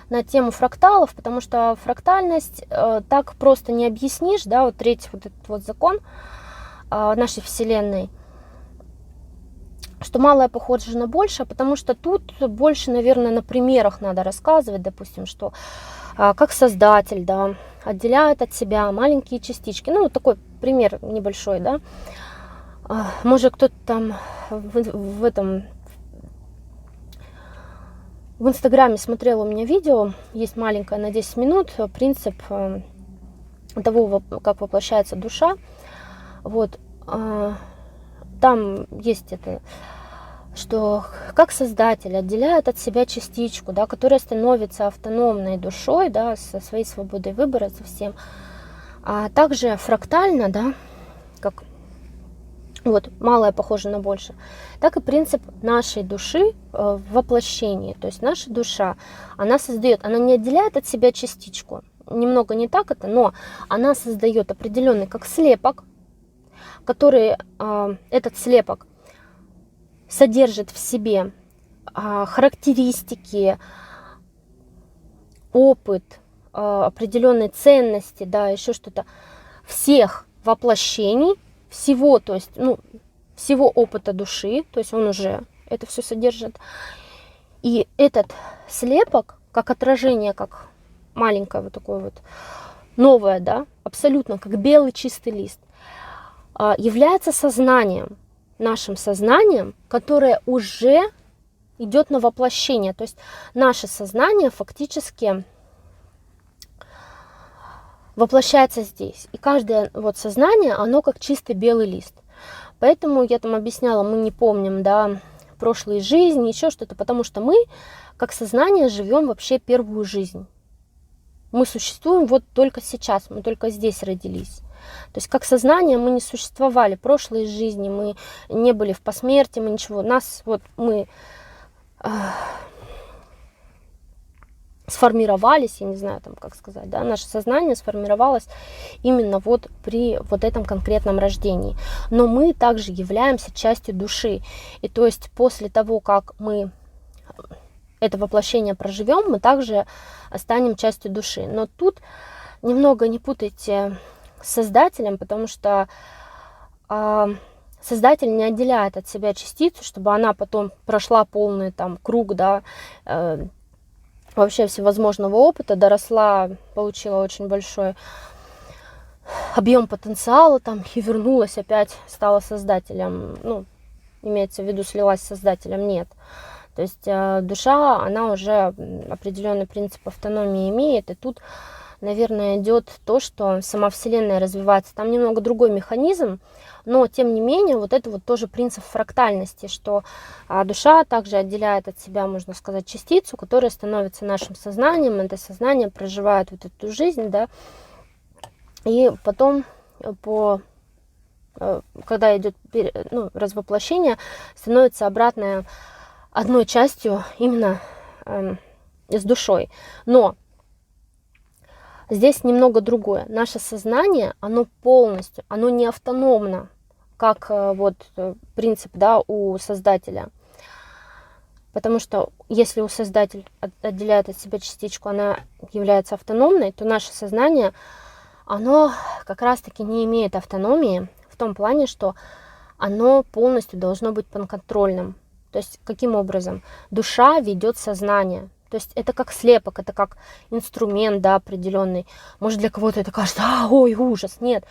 на тему фракталов, потому что фрактальность так просто не объяснишь, да, вот третий вот этот вот закон нашей Вселенной, что малое похоже на большее, потому что тут больше, наверное, на примерах надо рассказывать, допустим, что как Создатель, да, отделяет от себя маленькие частички. Ну, вот такой пример небольшой, да. Может, кто-то там в Инстаграме смотрел у меня видео, есть маленькое на 10 минут, принцип того, как воплощается душа. Вот, там есть это, что как Создатель отделяет от себя частичку, да, которая становится автономной душой, да, со своей свободой выбора, со всем. А также фрактально, да, как вот малое похоже на большее, так и принцип нашей души в воплощении. То есть наша душа, она создает, она не отделяет от себя частичку, немного не так это, но она создает определенный как слепок, который этот слепок содержит в себе характеристики, опыт, определенные ценности, да, еще что-то всех воплощений, всего, то есть, ну, всего опыта души, то есть он уже это все содержит. И этот слепок, как отражение, как маленькое вот такое вот новое, да, абсолютно как белый чистый лист, является сознанием, нашим сознанием, которое уже идет на воплощение. То есть наше сознание фактически воплощается здесь. И каждое вот сознание, оно как чистый белый лист. Поэтому я там объясняла, мы не помним, да, прошлые жизни, еще что-то, потому что мы, как сознание, живем вообще первую жизнь. Мы существуем вот только сейчас, мы только здесь родились. То есть как сознание мы не существовали в прошлой жизни, мы не были в посмертии, мы ничего. Нас вот мы сформировались, я не знаю там как сказать, да, наше сознание сформировалось именно вот при вот этом конкретном рождении. Но мы также являемся частью души. И то есть после того, как мы это воплощение проживем, мы также станем частью души. Но тут немного не путайте с Создателем, потому что Создатель не отделяет от себя частицу, чтобы она потом прошла полный там круг, да, вообще всевозможного опыта, доросла, получила очень большой объем потенциала там и вернулась опять, стала Создателем. Ну, имеется в виду, слилась с Создателем, нет. То есть душа, она уже определенный принцип автономии имеет, и тут, наверное, идет то, что сама Вселенная развивается. Там немного другой механизм, но, тем не менее, вот это вот тоже принцип фрактальности, что душа также отделяет от себя, можно сказать, частицу, которая становится нашим сознанием, это сознание проживает вот эту жизнь, да, и потом, когда идет развоплощение, становится обратно одной частью именно с душой. Но здесь немного другое. Наше сознание, оно полностью, оно не автономно, как вот принцип, да, у Создателя. Потому что если у Создателя отделяет от себя частичку, она является автономной, то наше сознание, оно как раз-таки не имеет автономии в том плане, что оно полностью должно быть подконтрольным. То есть каким образом? Душа ведет сознание. То есть это как слепок, это как инструмент, да, определенный. Может, для кого-то это кажется, ой, ужас. Нет,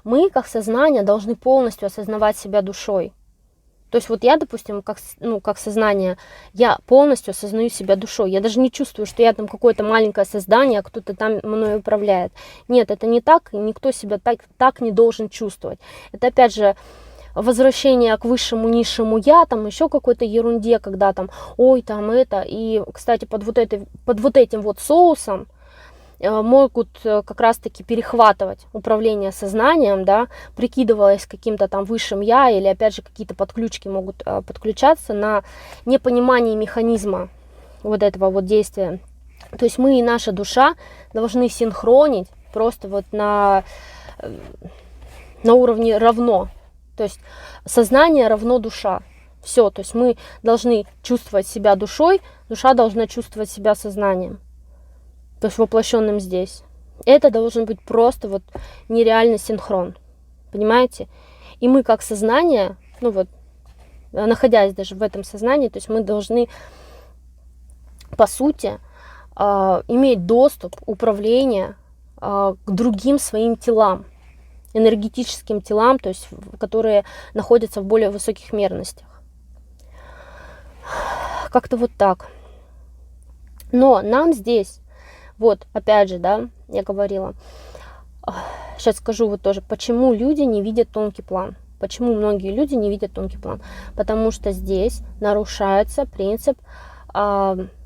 мы как сознание должны полностью осознавать себя душой. То есть вот я, допустим, как сознание, я полностью осознаю себя душой. Я даже не чувствую, что я там какое-то маленькое создание, а кто-то там мной управляет. Нет, это не так, и никто себя так не должен чувствовать. Это опять же возвращение к высшему, низшему я, там еще какой-то ерунде, когда там, ой, там это. И, кстати, под вот этим вот соусом могут как раз-таки перехватывать управление сознанием, да, прикидываясь каким-то там высшим я, или опять же какие-то подключки могут подключаться на непонимание механизма вот этого вот действия. То есть мы и наша душа должны синхронить просто вот на на уровне равно. То есть сознание равно душа. Все, то есть мы должны чувствовать себя душой, душа должна чувствовать себя сознанием. То есть воплощенным здесь. Это должен быть просто вот нереальный синхрон. Понимаете? И мы как сознание, ну вот, находясь даже в этом сознании, то есть мы должны, по сути, иметь доступ, управление к другим своим телам, энергетическим телам, то есть которые находятся в более высоких мерностях. Как-то вот так. Но нам здесь, вот опять же, да, я говорила, сейчас скажу вот тоже, почему люди не видят тонкий план. Почему многие люди не видят тонкий план? Потому что здесь нарушается принцип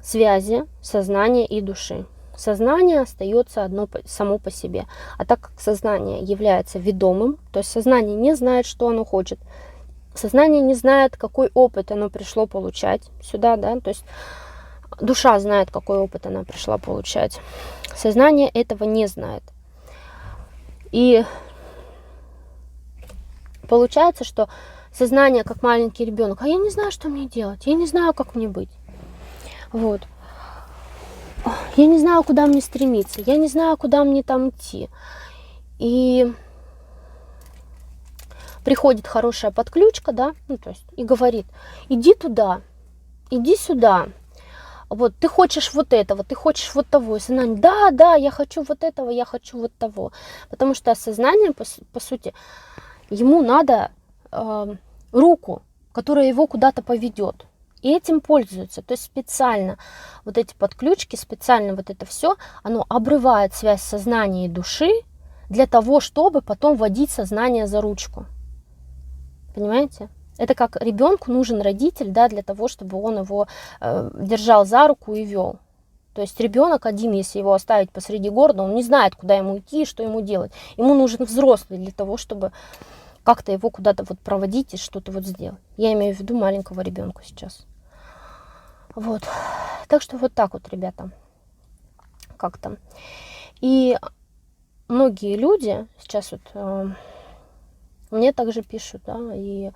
связи сознания и души. Сознание остается одно само по себе. А так как сознание является ведомым, то есть сознание не знает, что оно хочет, сознание не знает, какой опыт оно пришло получать сюда, да, то есть душа знает, какой опыт она пришла получать. Сознание этого не знает. И получается, что сознание, как маленький ребенок, а я не знаю, что мне делать, я не знаю, как мне быть. Вот. Я не знаю, куда мне стремиться, я не знаю, куда мне там идти. И приходит хорошая подключка, да, ну, то есть, и говорит, иди туда, иди сюда. Вот, ты хочешь вот этого, ты хочешь вот того. И сознание, да, я хочу вот этого, я хочу вот того. Потому что сознание, по сути, ему надо руку, которая его куда-то поведет. И этим пользуются. То есть специально вот эти подключки, специально вот это все, оно обрывает связь сознания и души для того, чтобы потом водить сознание за ручку. Понимаете? Это как ребенку нужен родитель, да, для того, чтобы он его держал за руку и вел. То есть ребенок один, если его оставить посреди города, он не знает, куда ему идти и что ему делать. Ему нужен взрослый для того, чтобы как-то его куда-то вот проводить и что-то вот сделать. Я имею в виду маленького ребенка сейчас. Вот. Так что вот так вот, ребята. Как-то. И многие люди сейчас вот мне также пишут, да, и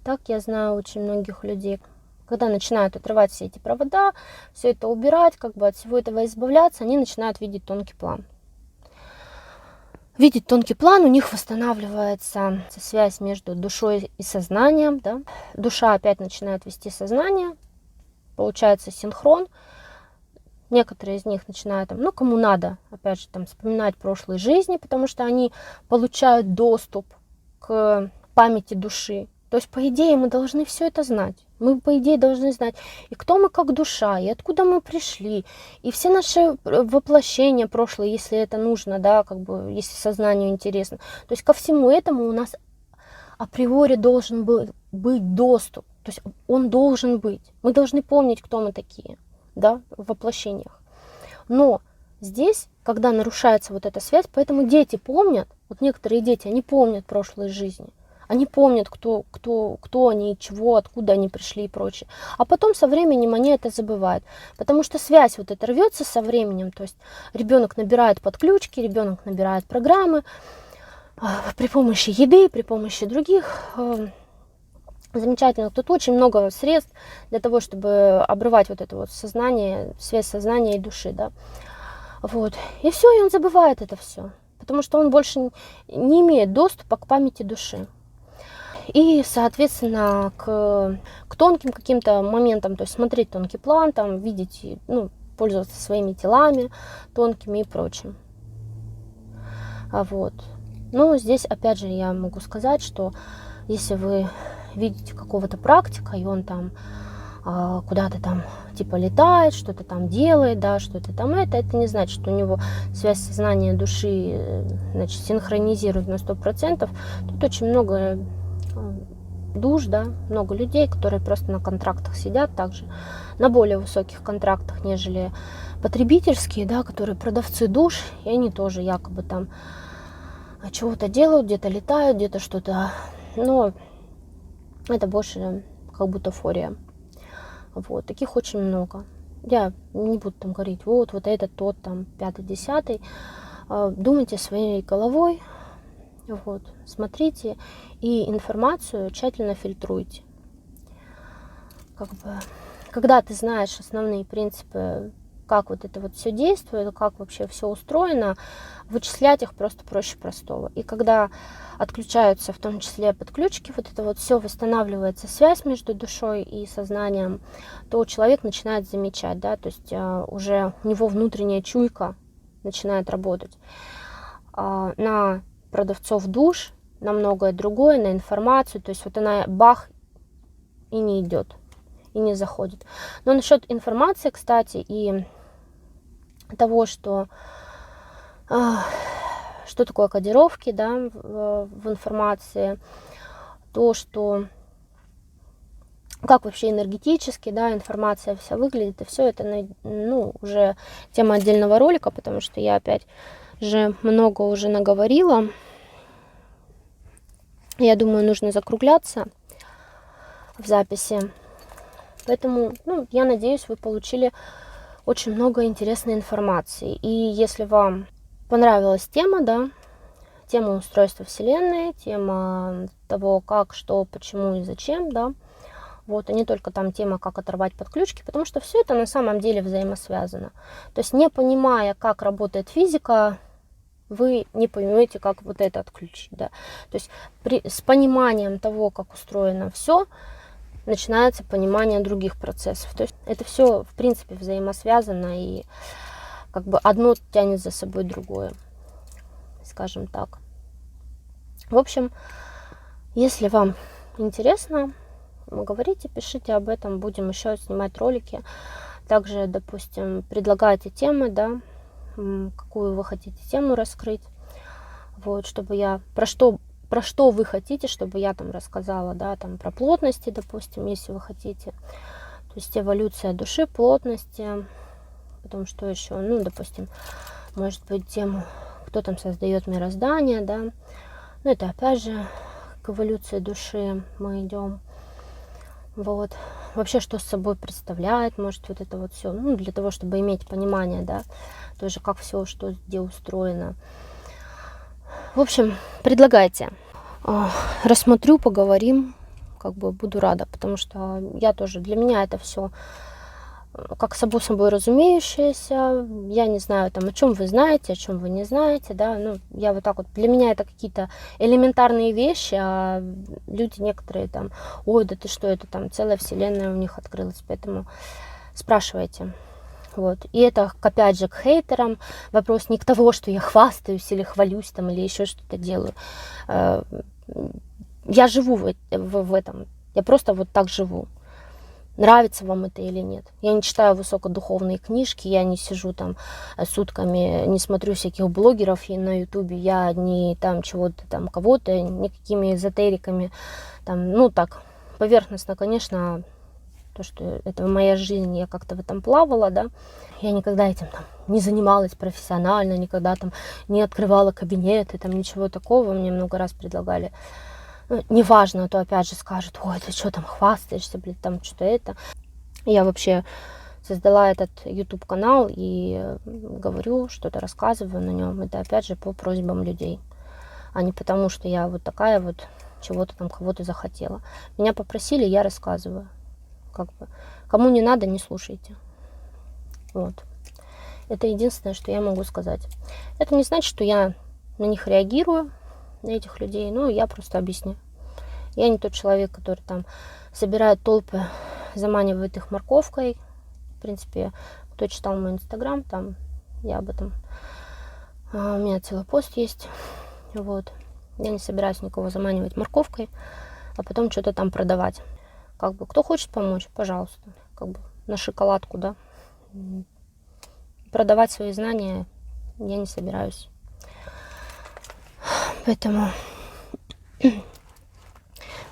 так я знаю очень многих людей, когда начинают отрывать все эти провода, все это убирать, как бы от всего этого избавляться, они начинают видеть тонкий план. Видеть тонкий план, у них восстанавливается связь между душой и сознанием, да. Душа опять начинает вести сознание, получается синхрон. Некоторые из них начинают, там, ну, кому надо, опять же, там, вспоминать прошлые жизни, потому что они получают доступ к памяти души. То есть, по идее, мы должны все это знать. Мы, по идее, должны знать, и кто мы как душа, и откуда мы пришли, и все наши воплощения прошлые, если это нужно, да, как бы, если сознанию интересно. То есть, ко всему этому у нас априори должен быть доступ. То есть, он должен быть. Мы должны помнить, кто мы такие, да, в воплощениях. Но здесь, когда нарушается вот эта связь, поэтому дети помнят, вот некоторые дети, они помнят прошлые жизни. Они помнят, кто они, чего, откуда они пришли и прочее. А потом со временем они это забывают. Потому что связь вот эта рвется со временем. То есть ребенок набирает подключки, ребенок набирает программы при помощи еды, при помощи других замечательно. Тут очень много средств для того, чтобы обрывать вот это вот сознание, связь сознания и души. Да? Вот. И все, и он забывает это все. Потому что он больше не имеет доступа к памяти души. И, соответственно, к тонким каким-то моментам, то есть смотреть тонкий план, там, видеть, ну, пользоваться своими телами тонкими и прочим. Вот. Но здесь, опять же, я могу сказать, что если вы видите какого-то практика, и он там куда-то там типа летает, что-то там делает, да, что-то там это не значит, что у него связь сознания души, значит, синхронизирует на 100%. Тут очень много душ, да, много людей, которые просто на контрактах сидят, также на более высоких контрактах, нежели потребительские, да, которые продавцы душ, и они тоже якобы там чего-то делают, где-то летают, где-то что-то, но это больше как бутафория. Вот, таких очень много. Я не буду там говорить, вот этот, тот, там, 5-10. Думайте своей головой, Вот, смотрите и информацию тщательно фильтруйте. Как бы, когда ты знаешь основные принципы, как вот это вот все действует, как вообще все устроено, вычислять их просто проще простого. И когда отключаются в том числе подключки, вот это вот все восстанавливается, связь между душой и сознанием, то человек начинает замечать, да, то есть уже у него внутренняя чуйка начинает работать. На продавцов душ, на многое другое, на информацию, то есть вот она бах и не идет, и не заходит. Но насчет информации, кстати, и того, что такое кодировки, да, в информации, то, что как вообще энергетически, да, информация вся выглядит, и все это, ну, уже тема отдельного ролика, потому что я опять же много уже наговорила. Я думаю, нужно закругляться в записи. Поэтому, ну, я надеюсь, вы получили очень много интересной информации. И если вам понравилась тема, да, тема устройства Вселенной, тема того, как, что, почему и зачем, да, вот, а не только там тема, как оторвать подключки, потому что все это на самом деле взаимосвязано. То есть, не понимая, как работает физика, вы не поймете, как вот это отключить, да. То есть, с пониманием того, как устроено все, начинается понимание других процессов. То есть, это все, в принципе, взаимосвязано, и как бы одно тянет за собой другое, скажем так. В общем, если вам интересно, говорите, пишите об этом, будем еще снимать ролики. Также, допустим, предлагайте темы, да, какую вы хотите тему раскрыть, вот, чтобы я, про что вы хотите, чтобы я там рассказала, да, там про плотности, допустим, если вы хотите, то есть эволюция души, плотности, потом что еще, ну, допустим, может быть, тему, кто там создает мироздание, да, ну, это опять же к эволюции души мы идем. Вот. Вообще, что с собой представляет, может, вот это вот все, ну, для того, чтобы иметь понимание, да, тоже как все, что где устроено. В общем, предлагайте. Рассмотрю, поговорим, как бы буду рада, потому что я тоже, для меня это все как само собой разумеющееся. Я не знаю, там, о чем вы знаете, о чем вы не знаете, да, ну, я вот так вот, для меня это какие-то элементарные вещи, а люди некоторые там, ой, да ты что, это там целая вселенная у них открылась, поэтому спрашивайте. Вот. И это, опять же, к хейтерам вопрос не к того, что я хвастаюсь или хвалюсь там, или еще что-то делаю. Я живу в этом, я просто вот так живу. Нравится вам это или нет. Я не читаю высокодуховные книжки, я не сижу там сутками, не смотрю всяких блогеров на ютубе, я не там чего-то там кого-то, никакими эзотериками, там, ну так, поверхностно, конечно, то, что это моя жизнь, я как-то в этом плавала, да, я никогда этим там не занималась профессионально, никогда там не открывала кабинеты, там ничего такого, мне много раз предлагали. Ну, неважно, а то опять же скажут, ой, ты что там хвастаешься, блин, там что-то это. Я вообще создала этот YouTube канал и говорю, что-то рассказываю на нем. Это опять же по просьбам людей, а не потому, что я вот такая вот, чего-то там, кого-то захотела. Меня попросили, я рассказываю. Как бы. Кому не надо, не слушайте. Вот. Это единственное, что я могу сказать. Это не значит, что я на них реагирую, на этих людей, ну, я просто объясню. Я не тот человек, который там собирает толпы, заманивает их морковкой. В принципе, кто читал мой инстаграм, там я об этом, у меня целый пост есть, вот. Я не собираюсь никого заманивать морковкой, а потом что-то там продавать. Как бы, кто хочет помочь, пожалуйста, как бы на шоколадку, да. Продавать свои знания я не собираюсь. Поэтому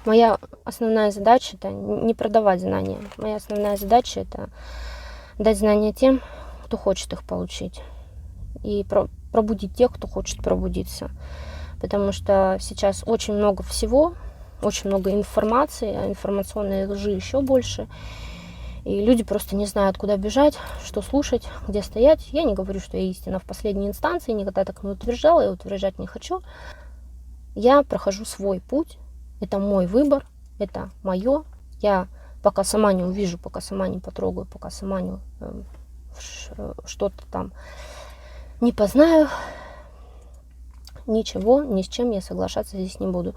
моя основная задача это не продавать знания. Моя основная задача это дать знания тем, кто хочет их получить. И пробудить тех, кто хочет пробудиться. Потому что сейчас очень много всего, очень много информации, а информационной лжи еще больше. И люди просто не знают, куда бежать, что слушать, где стоять. Я не говорю, что я истина в последней инстанции, никогда так не утверждала и утверждать не хочу. Я прохожу свой путь, это мой выбор, это мое. Я пока сама не увижу, пока сама не потрогаю, пока сама не что-то там не познаю, ничего, ни с чем я соглашаться здесь не буду.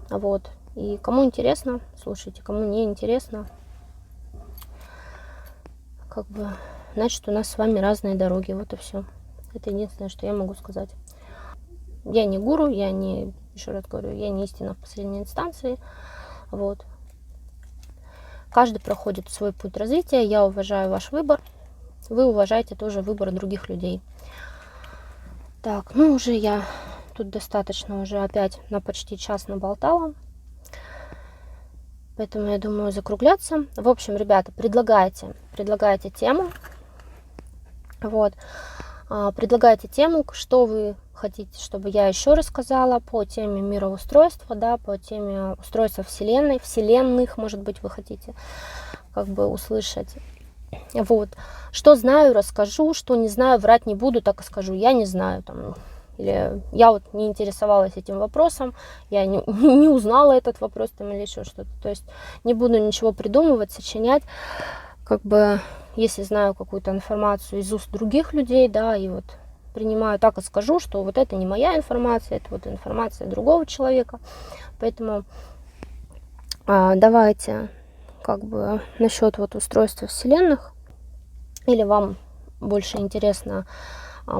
Вот. И кому интересно, слушайте, кому не интересно, как бы, значит, у нас с вами разные дороги, вот и все. Это единственное, что я могу сказать. Я не гуру, я не, еще раз говорю, я не истина в последней инстанции. Вот. Каждый проходит свой путь развития, я уважаю ваш выбор, вы уважаете тоже выбор других людей. Так, ну уже я тут достаточно уже опять на почти час наболтала. Поэтому я думаю закругляться. В общем, ребята, предлагайте тему. Вот. Предлагайте тему, что вы хотите, чтобы я еще рассказала по теме мироустройства, да, по теме устройства Вселенной, вселенных, может быть, вы хотите как бы услышать. Вот. Что знаю, расскажу, что не знаю, врать не буду, так и скажу. Я не знаю, там, или я вот не интересовалась этим вопросом, я не узнала этот вопрос там, или еще что-то. То есть не буду ничего придумывать, сочинять, как бы, если знаю какую-то информацию из уст других людей, да, и вот принимаю, так и скажу, что вот это не моя информация, это вот информация другого человека. Поэтому давайте как бы насчет вот устройства вселенных, или вам больше интересно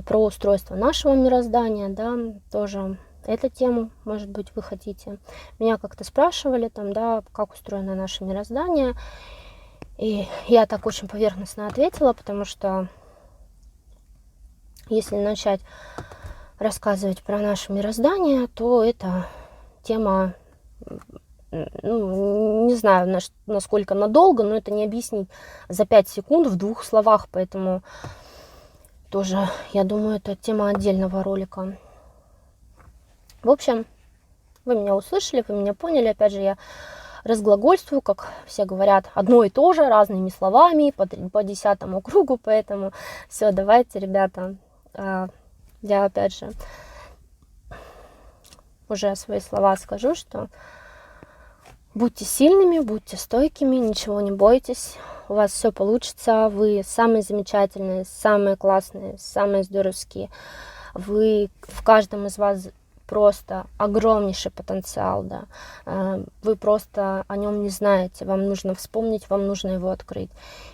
про устройство нашего мироздания, да, тоже эту тему, может быть, вы хотите. Меня как-то спрашивали там, да, как устроено наше мироздание, и я так очень поверхностно ответила, потому что если начать рассказывать про наше мироздание, то это тема, ну, не знаю, насколько надолго, но это не объяснить за 5 секунд в 2 словах, поэтому тоже, я думаю, это тема отдельного ролика. В общем, вы меня услышали, вы меня поняли. Опять же, я разглагольствую, как все говорят, одно и то же, разными словами, по 10-му кругу, поэтому все, давайте, ребята, я опять же уже свои слова скажу, что будьте сильными, будьте стойкими, ничего не бойтесь, у вас все получится, вы самые замечательные, самые классные, самые здоровские, вы, в каждом из вас просто огромнейший потенциал, да, вы просто о нем не знаете, вам нужно вспомнить, вам нужно его открыть,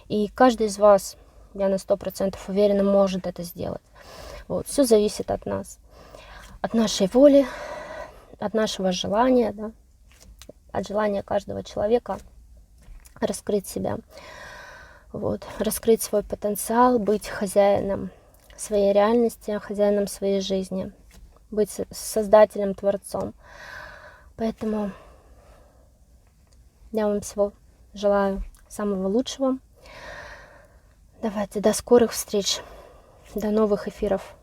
и каждый из вас, я на 100% уверена, может это сделать. Вот, все зависит от нас, от нашей воли, от нашего желания, да, от желания каждого человека раскрыть себя, вот, раскрыть свой потенциал, быть хозяином своей реальности, хозяином своей жизни, быть создателем, творцом. Поэтому я вам всего желаю самого лучшего. Давайте, до скорых встреч, до новых эфиров.